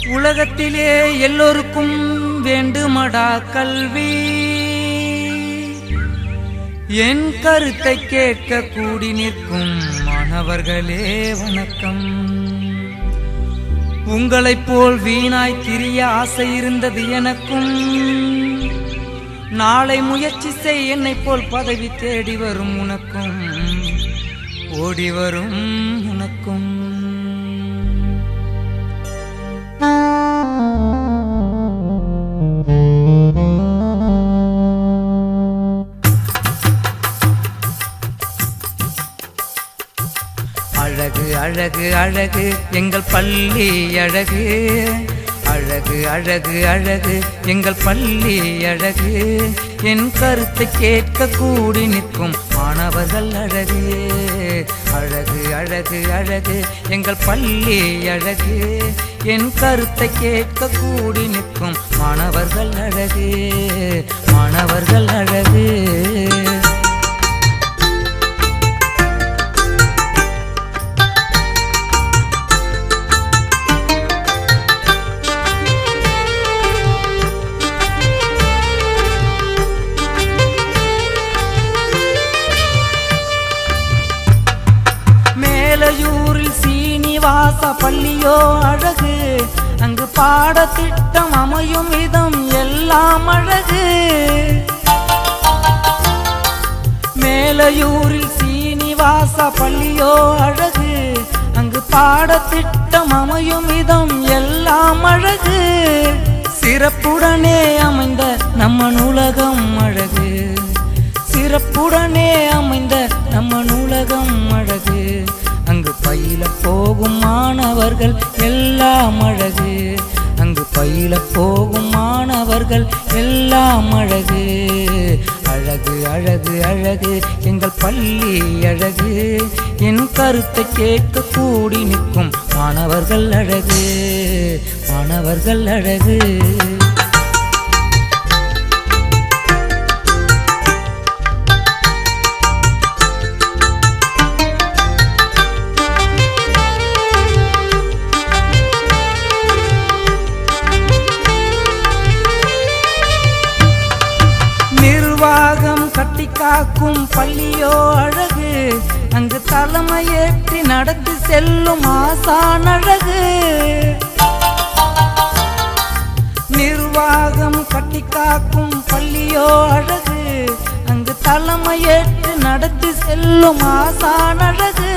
உலகத்திலே எல்லோருக்கும் வேண்டுமடா கல்வி. என் கருத்தை கேட்க கூடி நிற்கும் மாணவர்களே வணக்கம். உங்களைப் போல் வீணாய் திரிய ஆசை இருந்தது எனக்கும். நாளை முயற்சி செய் என்னைப் போல் பதவி தேடி வரும் உனக்கும், ஓடி வரும் உனக்கும். அழகு அழகு அழகு எங்கள் பள்ளி அழகு, அழகு அழகு அழகு எங்கள் பள்ளி அழகு. என் கருத்தை கேட்க கூடி நிற்கும் மாணவர்கள் அழகு. அழகு அழகு அழகு எங்கள் பள்ளி அழகு. என் கருத்தை கேட்க கூடி நிற்கும் மாணவர்கள் அழகு, மாணவர்கள் அழகு. மேலையூரில் சீனிவாச பள்ளியோ அழகு, அங்கு பாடத்திட்டம் அமையும் விதம் எல்லாம் அழகு. மேலையூரில் சீனிவாச பள்ளியோ அழகு, அங்கு பாடத்திட்டம் அமையும் விதம் எல்லாம் அழகு. சிறப்புடனே அமைந்த நம்ம நூலகம் அழகு, சிறப்புடனே அமைந்த நம்ம நூலகம் அழகு. அங்கு பயில போகும் மாணவர்கள் எல்லாம் அழகு, அங்கு பயில போகும் மாணவர்கள் எல்லாம் அழகு. அழகு அழகு அழகு எங்கள் பள்ளி அழகு. என் கருத்தை கேட்க கூடி நிற்கும் மாணவர்கள் அழகு, மாணவர்கள் அழகு. நிர்வாகம் கட்டி காக்கும் பள்ளியோ அழகு, அங்கு தலைமையேற்றி நடத்தி செல்லும் ஆசான் அழகு. நிர்வாகம் கட்டி காக்கும் பள்ளியோ அழகு, அங்கு தலைமையேற்று நடத்தி செல்லும் ஆசான் அழகு.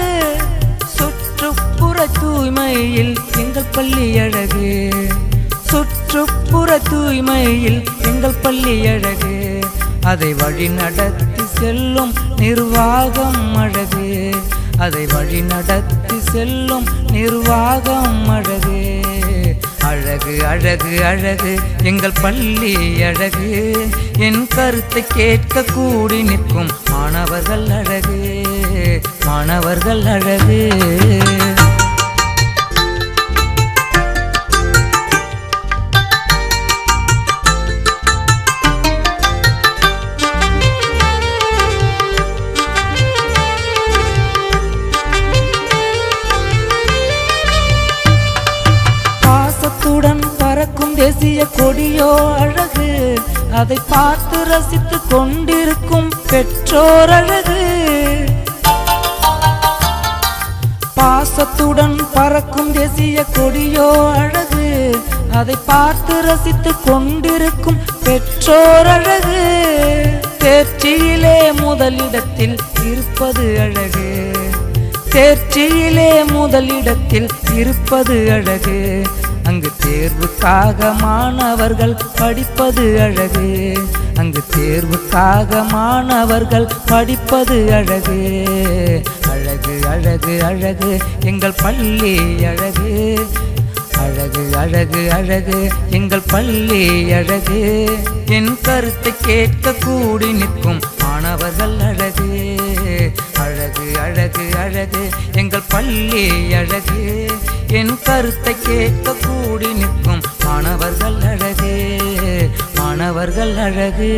சுற்றுப்புற தூய்மையில் எங்கள் பள்ளி அழகு, சுற்றுப்புற தூய்மையில் எங்கள் பள்ளி அழகு. அதை வழி நடத்தி செல்லும் நிர்வாகம் அழகு, அதை வழி நடத்தி செல்லும் நிர்வாகம் அழகு. அழகு அழகு அழகு எங்கள் பள்ளி அழகு. என் கருத்தை கேட்க கூடி நிற்கும் மாணவர்கள் அழகு, மாணவர்கள் அழகு. பறக்கும் தேசிய கொடியோ அழகு, அதை பார்த்து ரசித்து கொண்டிருக்கும் பெற்றோர் அழகு. பாசத்துடன் பறக்கும் தேசிய கொடியோ அழகு, அதை பார்த்து ரசித்து கொண்டிருக்கும் பெற்றோர் அழகு. தேர்ச்சியிலே முதலிடத்தில் இருப்பது அழகு, தேர்ச்சியிலே முதலிடத்தில் இருப்பது அழகு. அங்கு தேர்வுக்காக மாணவர்கள் படிப்பது அழகு, அங்கு தேர்வுக்காக மாணவர்கள் படிப்பது அழகு. அழகு அழகு அழகு எங்கள் பள்ளி அழகு, அழகு அழகு அழகு எங்கள் பள்ளி அழகு. என் கருத்தை கேட்க கூடி நிற்கும் மாணவர்கள் அழகு. அழகு அழகு அழகு எங்கள் பள்ளி அழகு. என் கருத்தை கேட்க கூடி நிற்கும் மாணவர்கள் அழகு, மாணவர்கள் அழகு.